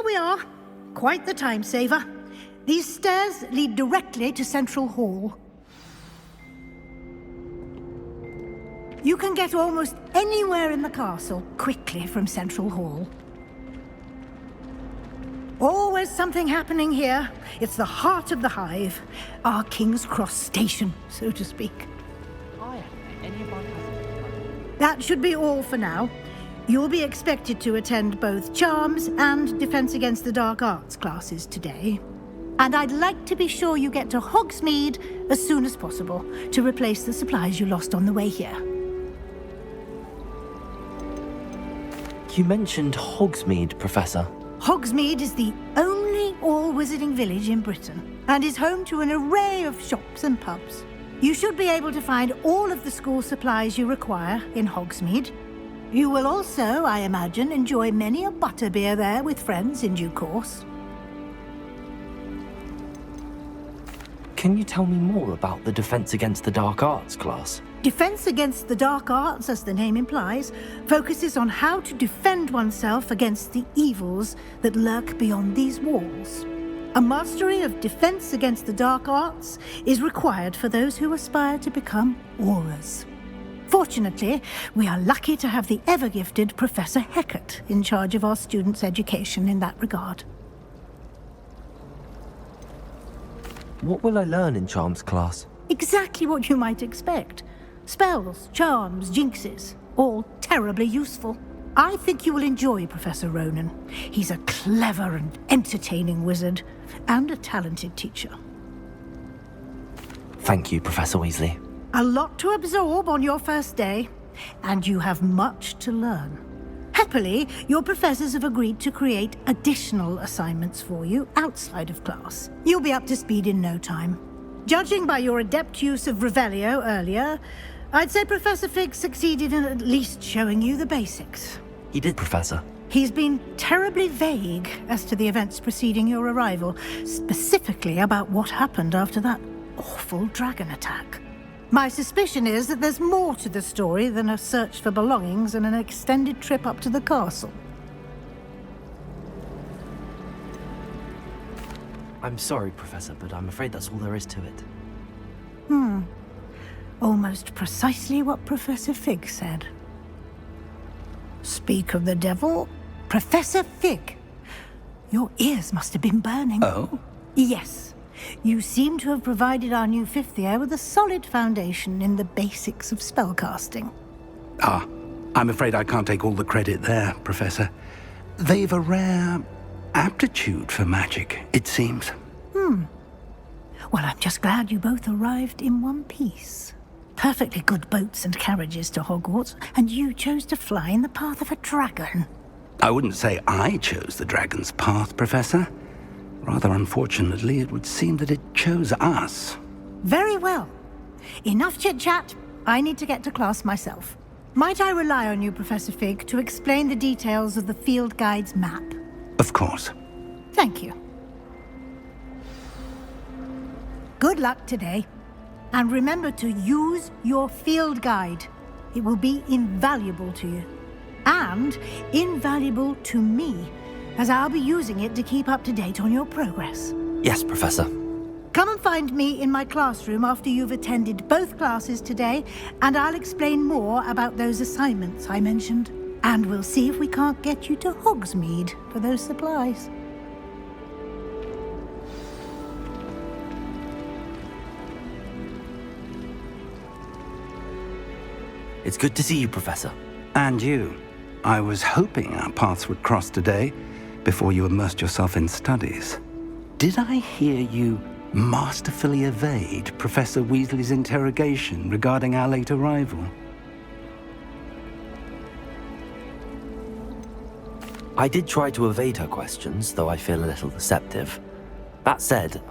here we are. Quite the time saver. These stairs lead directly to Central Hall. You can get almost anywhere in the castle quickly from Central Hall. Always something happening here. It's the heart of the Hive. Our King's Cross station, so to speak. That should be all for now. You'll be expected to attend both Charms and Defense Against the Dark Arts classes today. And I'd like to be sure you get to Hogsmeade as soon as possible to replace the supplies you lost on the way here. You mentioned Hogsmeade, Professor. Hogsmeade is the only all-wizarding village in Britain and is home to an array of shops and pubs. You should be able to find all of the school supplies you require in Hogsmeade. You will also, I imagine, enjoy many a butterbeer there with friends in due course. Can you tell me more about the Defense Against the Dark Arts class? Defense Against the Dark Arts, as the name implies, focuses on how to defend oneself against the evils that lurk beyond these walls. A mastery of Defense Against the Dark Arts is required for those who aspire to become Aurors. Fortunately, we are lucky to have the ever-gifted Professor Hecat in charge of our students' education in that regard. What will I learn in Charms class? Exactly what you might expect. Spells, charms, jinxes, all terribly useful. I think you will enjoy Professor Ronan. He's a clever and entertaining wizard, and a talented teacher. Thank you, Professor Weasley. A lot to absorb on your first day, and you have much to learn. Happily, your professors have agreed to create additional assignments for you outside of class. You'll be up to speed in no time. Judging by your adept use of Revelio earlier, I'd say Professor Fig succeeded in at least showing you the basics. He did, Professor. He's been terribly vague as to the events preceding your arrival, specifically about what happened after that awful dragon attack. My suspicion is that there's more to the story than a search for belongings and an extended trip up to the castle. I'm sorry, Professor, but I'm afraid that's all there is to it. Almost precisely what Professor Fig said. Speak of the devil, Professor Fig. Your ears must have been burning. Oh? Yes. You seem to have provided our new fifth year with a solid foundation in the basics of spellcasting. Ah, I'm afraid I can't take all the credit there, Professor. They've a rare aptitude for magic, it seems. Well, I'm just glad you both arrived in one piece. Perfectly good boats and carriages to Hogwarts, and you chose to fly in the path of a dragon. I wouldn't say I chose the dragon's path, Professor. Rather unfortunately, it would seem that it chose us. Very well. Enough chit-chat. I need to get to class myself. Might I rely on you, Professor Fig, to explain the details of the field guide's map? Of course. Thank you. Good luck today. And remember to use your field guide. It will be invaluable to you. And invaluable to me, as I'll be using it to keep up to date on your progress. Yes, Professor. Come and find me in my classroom after you've attended both classes today, and I'll explain more about those assignments I mentioned. And we'll see if we can't get you to Hogsmeade for those supplies. It's good to see you, Professor. And you. I was hoping our paths would cross today, before you immersed yourself in studies. Did I hear you masterfully evade Professor Weasley's interrogation regarding our late arrival? I did try to evade her questions, though I feel a little deceptive. That said,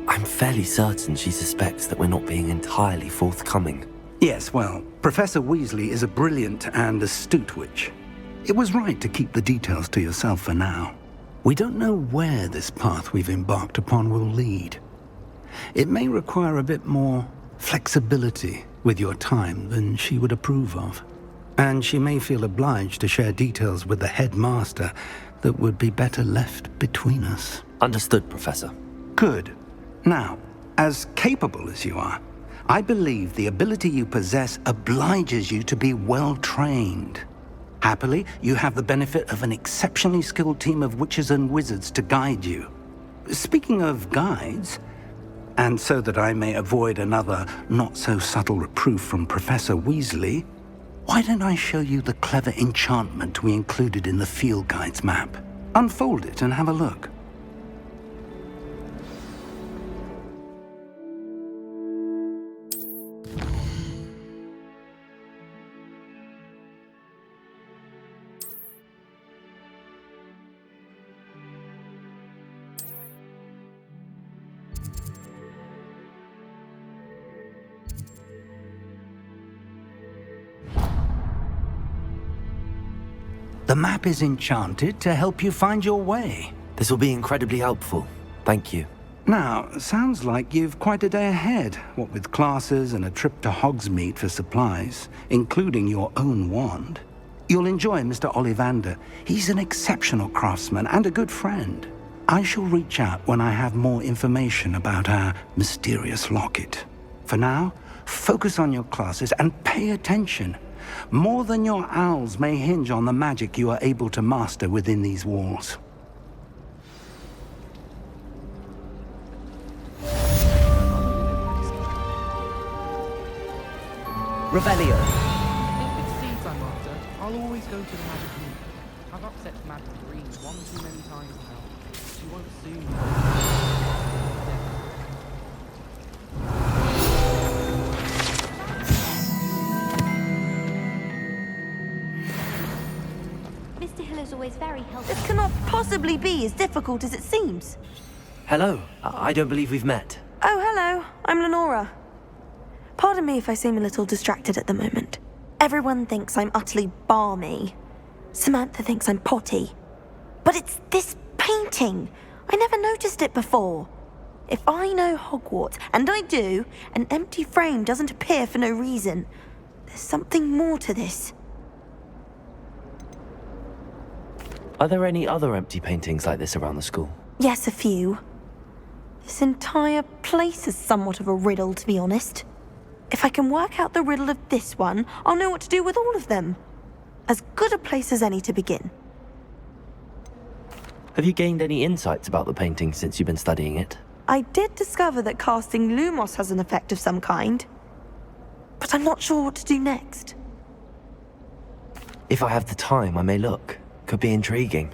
I'm fairly certain she suspects that we're not being entirely forthcoming. Yes, well, Professor Weasley is a brilliant and astute witch. It was right to keep the details to yourself for now. We don't know where this path we've embarked upon will lead. It may require a bit more flexibility with your time than she would approve of. and she may feel obliged to share details with the headmaster that would be better left between us. Understood, Professor. Good. Now, as capable as you are, I believe the ability you possess obliges you to be well trained. Happily, you have the benefit of an exceptionally skilled team of witches and wizards to guide you. Speaking of guides, and so that I may avoid another not-so-subtle reproof from Professor Weasley, why don't I show you the clever enchantment we included in the field guide's map? Unfold it and have a look. The map is enchanted to help you find your way. This will be incredibly helpful. Thank you. Now, sounds like you've quite a day ahead, what with classes and a trip to Hogsmeade for supplies, including your own wand. You'll enjoy Mr. Ollivander. He's an exceptional craftsman and a good friend. I shall reach out when I have more information about our mysterious locket. For now, focus on your classes and pay attention. More than your owls may hinge on the magic you are able to master within these walls. Revelio. If it's seeds I'm after, I'll always go to the magic room. I've upset Madame Green one too many times now. She won't soon. Mr. Hill is always very helpful. This cannot possibly be as difficult as it seems. Hello. I don't believe we've met. Oh, hello. I'm Lenora. Pardon me if I seem a little distracted at the moment. Everyone thinks I'm utterly balmy. Samantha thinks I'm potty. But it's this painting. I never noticed it before. If I know Hogwarts, and I do, an empty frame doesn't appear for no reason. There's something more to this. Are there any other empty paintings like this around the school? Yes, a few. This entire place is somewhat of a riddle, to be honest. If I can work out the riddle of this one, I'll know what to do with all of them. As good a place as any to begin. Have you gained any insights about the painting since you've been studying it? I did discover that casting Lumos has an effect of some kind. But I'm not sure what to do next. If I have the time, I may look. Could be intriguing.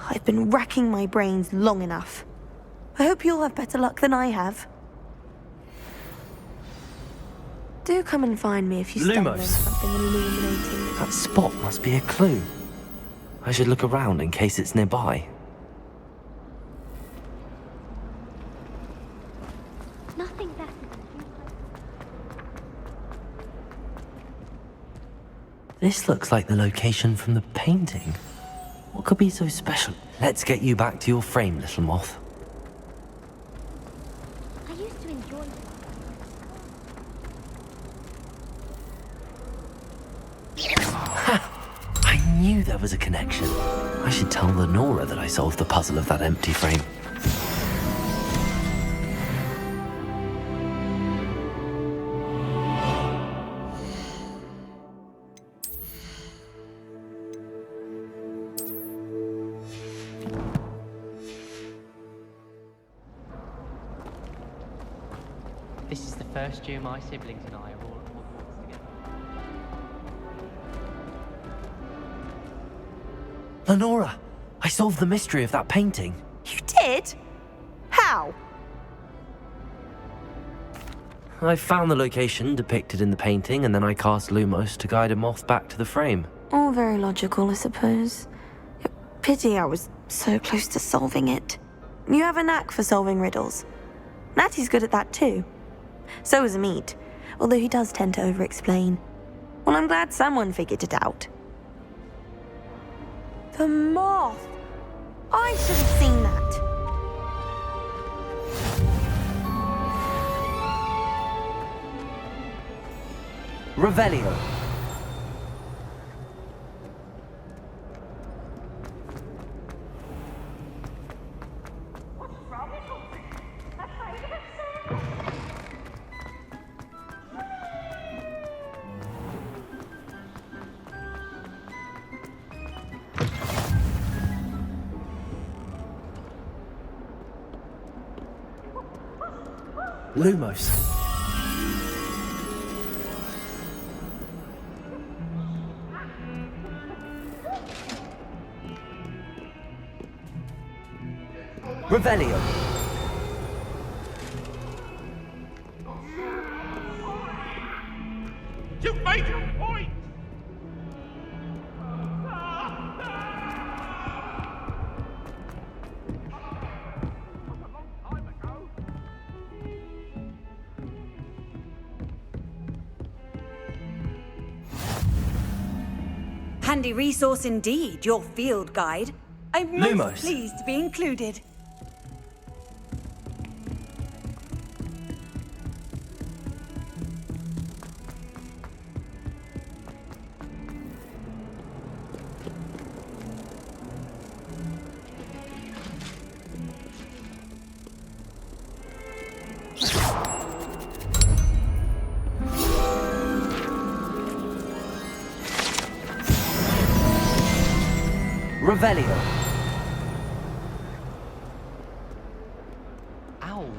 I've been racking my brains long enough. I hope you'll have better luck than I have. Do come and find me if you stumble on Lumos. something illuminating. That spot must be a clue. I should look around in case it's nearby. Nothing better This looks like the location from the painting. What could be so special? Let's get you back to your frame, little moth. I used to enjoy it. I knew there was a connection. I should tell Lenora that I solved the puzzle of that empty frame. This is the first year my siblings and I are all at Hogwarts together. Lenora, I solved the mystery of that painting. You did? How? I found the location depicted in the painting, and then I cast Lumos to guide a moth back to the frame. All very logical, I suppose. Pity I was so close to solving it. You have a knack for solving riddles. Natty's good at that too. So is Amit, although he does tend to over-explain. Well, I'm glad someone figured it out. The moth! I should have seen that. Revelio. Lumos. Revelio. You've made your point! Handy resource indeed, your field guide. I'm most Lumos. pleased to be included. Revelio. Owls.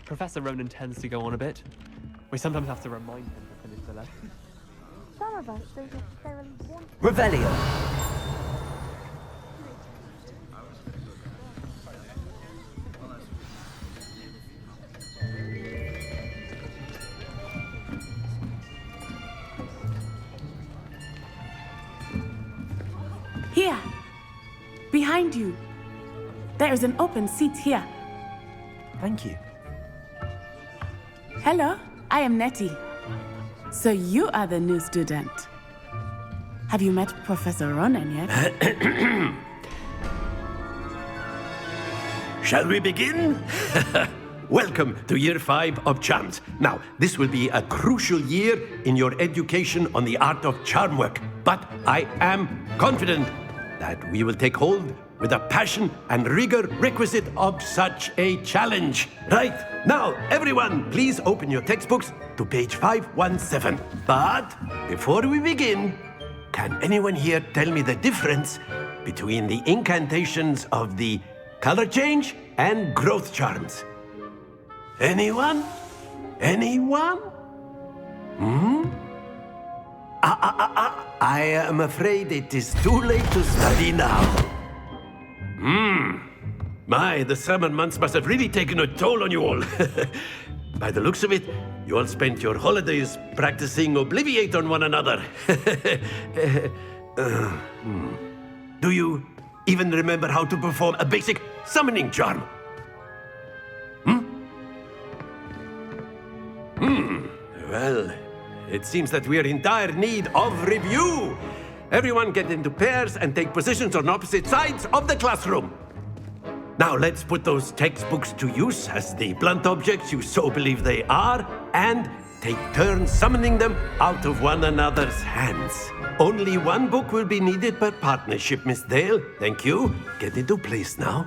Professor Ronan tends to go on a bit. We sometimes have to remind him to finish the lesson. Some of us don't necessarily want Revelio. Here! Behind you! There is an open seat here. Thank you. Hello, I am Nettie. So you are the new student. Have you met Professor Ronan yet? Shall we begin? Welcome to Year 5 of Charms. Now, this will be a crucial year in your education on the art of charm work, but I am confident that we will take hold with the passion and rigor requisite of such a challenge. Right, now, everyone, please open your textbooks to page 517. But before we begin, can anyone here tell me the difference between the incantations of the color change and growth charms? Anyone? Anyone? I am afraid it is too late to study now. My, the summer months must have really taken a toll on you all. By the looks of it, you all spent your holidays practicing Obliviate on one another. Do you even remember how to perform a basic summoning charm? Well, it seems that we are in dire need of review. Everyone get into pairs and take positions on opposite sides of the classroom. Now let's put those textbooks to use as the blunt objects you so believe they are, and take turns summoning them out of one another's hands. Only one book will be needed per partnership, Miss Dale. Thank you. Get into place now.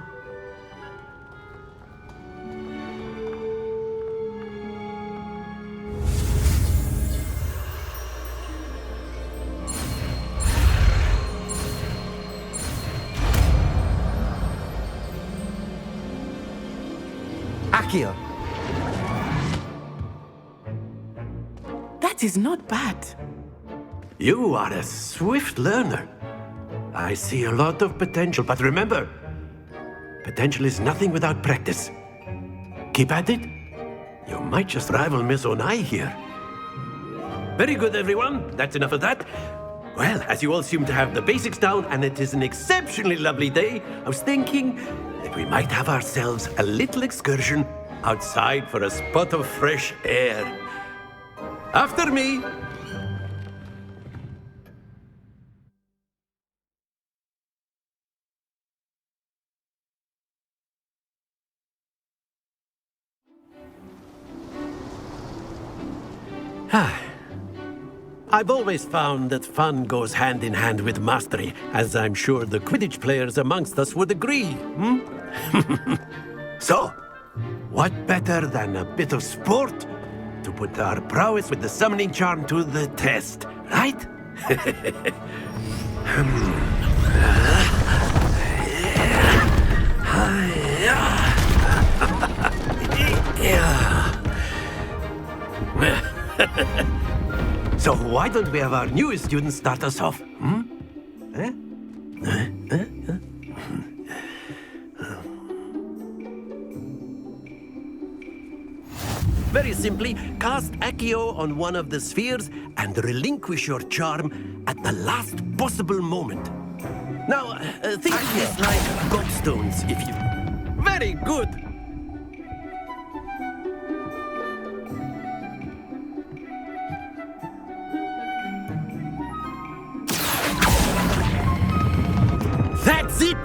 Accio! That is not bad. You are a swift learner. I see a lot of potential, but remember, potential is nothing without practice. Keep at it. You might just rival Miss Onai here. Very good, everyone. That's enough of that. Well, as you all seem to have the basics down, and it is an exceptionally lovely day, I was thinking that we might have ourselves a little excursion outside for a spot of fresh air. After me. I've always found that fun goes hand in hand with mastery, as I'm sure the Quidditch players amongst us would agree. So, what better than a bit of sport to put our prowess with the summoning charm to the test, right? So why don't we have our newest student start us off? Very simply, cast Accio on one of the spheres and relinquish your charm at the last possible moment. Now, think of this like gobstones, if you... Very good! That's it!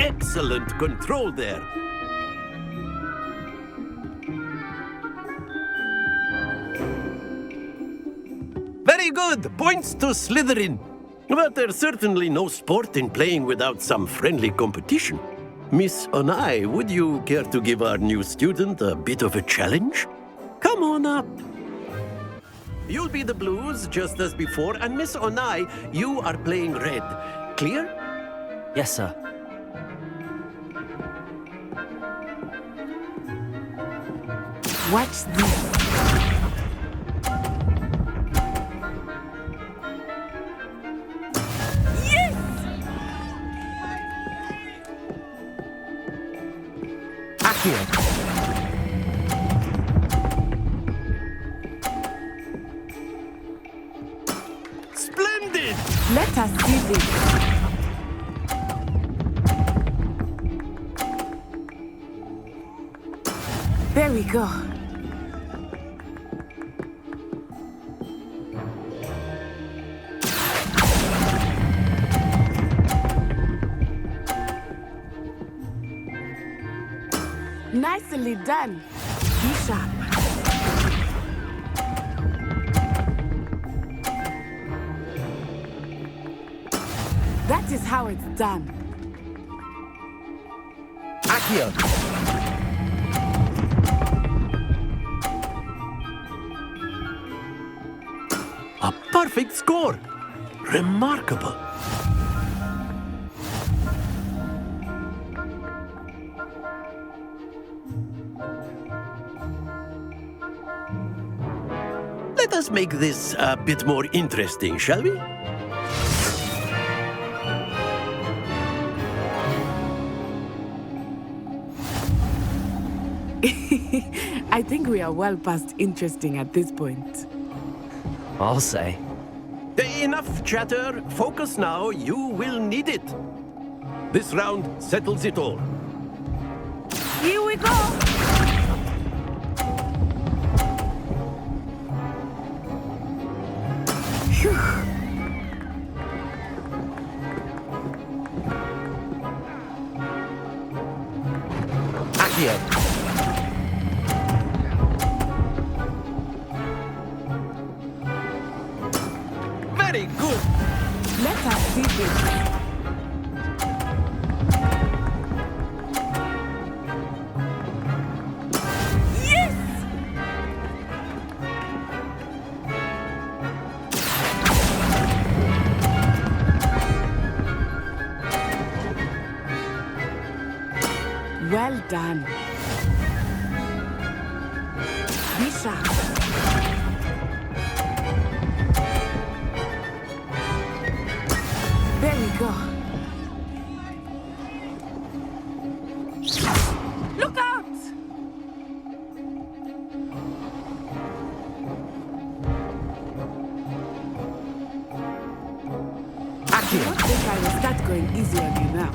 Excellent control there. Very good! Points to Slytherin. But there's certainly no sport in playing without some friendly competition. Miss Onai, would you care to give our new student a bit of a challenge? Come on up. You'll be the blues, just as before, and Miss Onai, you are playing red. Clear? Yes, sir. Watch this. Accio! Splendid! Let us see this. There we go. Nicely done. Be sharp. That is how it's done. Accio! A perfect score! Remarkable! Let us make this a bit more interesting, shall we? I think we are well past interesting at this point. I'll say. Enough chatter. Focus now. You will need it. This round settles it all. Here we go! Phew. Accio! Very good. Let us see this. done. Be sharp. There we go. Look out! I don't think I will start going easy on you now.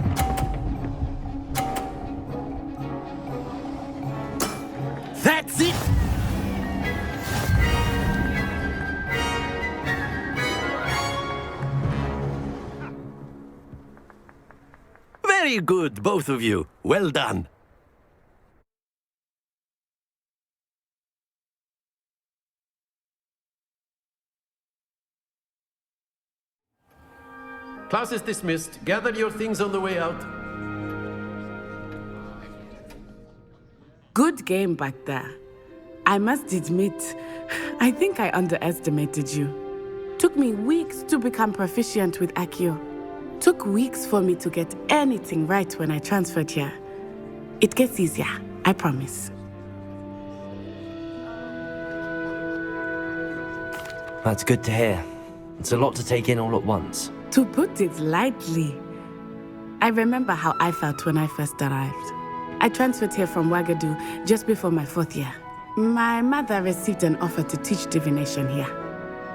That's it! Very good, both of you. Well done. Class is dismissed. Gather your things on the way out. Good game back there. I must admit, I think I underestimated you. Took me weeks to become proficient with Accio. Took weeks for me to get anything right when I transferred here. It gets easier, I promise. That's good to hear. It's a lot to take in all at once. To put it lightly, I remember how I felt when I first arrived. I transferred here from Ouagadougou just before my 4th year. My mother received an offer to teach divination here.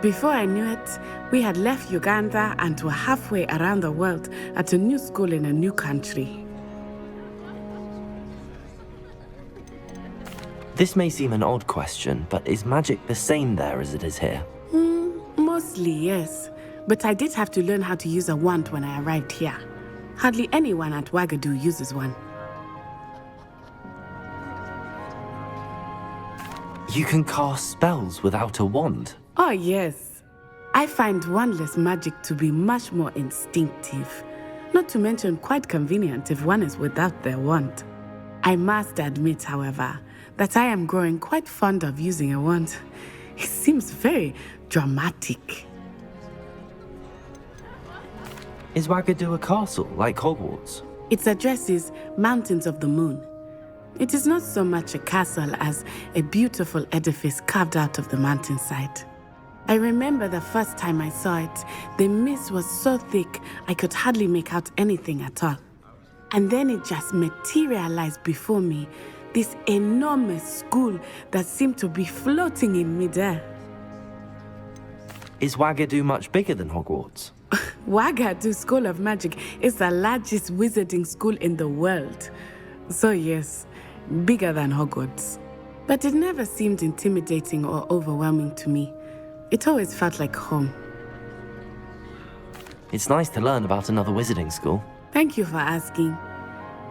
Before I knew it, we had left Uganda and were halfway around the world at a new school in a new country. This may seem an odd question, but is magic the same there as it is here? Mostly, yes. But I did have to learn how to use a wand when I arrived here. Hardly anyone at Ouagadougou uses one. You can cast spells without a wand? Oh, yes. I find wandless magic to be much more instinctive. Not to mention quite convenient if one is without their wand. I must admit, however, that I am growing quite fond of using a wand. It seems very dramatic. Is Ouagadougou a castle, like Hogwarts? Its address is Mountains of the Moon. It is not so much a castle as a beautiful edifice carved out of the mountainside. I remember the first time I saw it, the mist was so thick I could hardly make out anything at all. And then it just materialized before me, this enormous school that seemed to be floating in midair. Is Ouagadougou much bigger than Hogwarts? Ouagadougou School of Magic is the largest wizarding school in the world. So yes, bigger than Hogwarts. But it never seemed intimidating or overwhelming to me. It always felt like home. It's nice to learn about another wizarding school. Thank you for asking.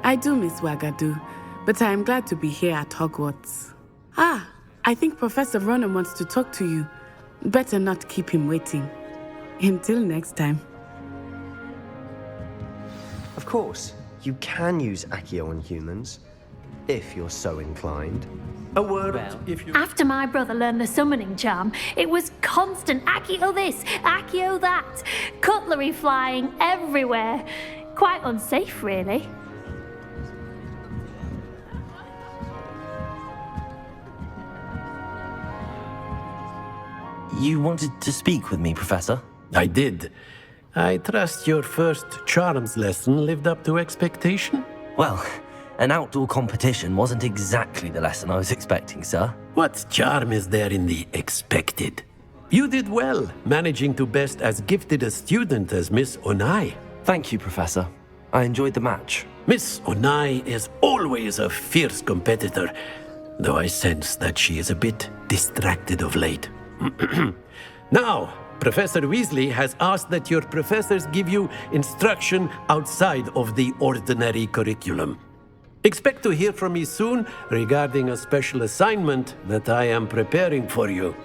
I do miss Ouagadougou, but I am glad to be here at Hogwarts. I think Professor Ronan wants to talk to you. Better not keep him waiting. Until next time. Of course, you can use Accio on humans, if you're so inclined. A word, if you... After my brother learned the summoning charm, it was constant Accio this, Accio that, cutlery flying everywhere. Quite unsafe, really. You wanted to speak with me, Professor? I did. I trust your first charms lesson lived up to expectation? Well, an outdoor competition wasn't exactly the lesson I was expecting, sir. What charm is there in the expected? You did well, managing to best as gifted a student as Miss Onai. Thank you, Professor. I enjoyed the match. Miss Onai is always a fierce competitor, though I sense that she is a bit distracted of late. Now, Professor Weasley has asked that your professors give you instruction outside of the ordinary curriculum. Expect to hear from me soon regarding a special assignment that I am preparing for you.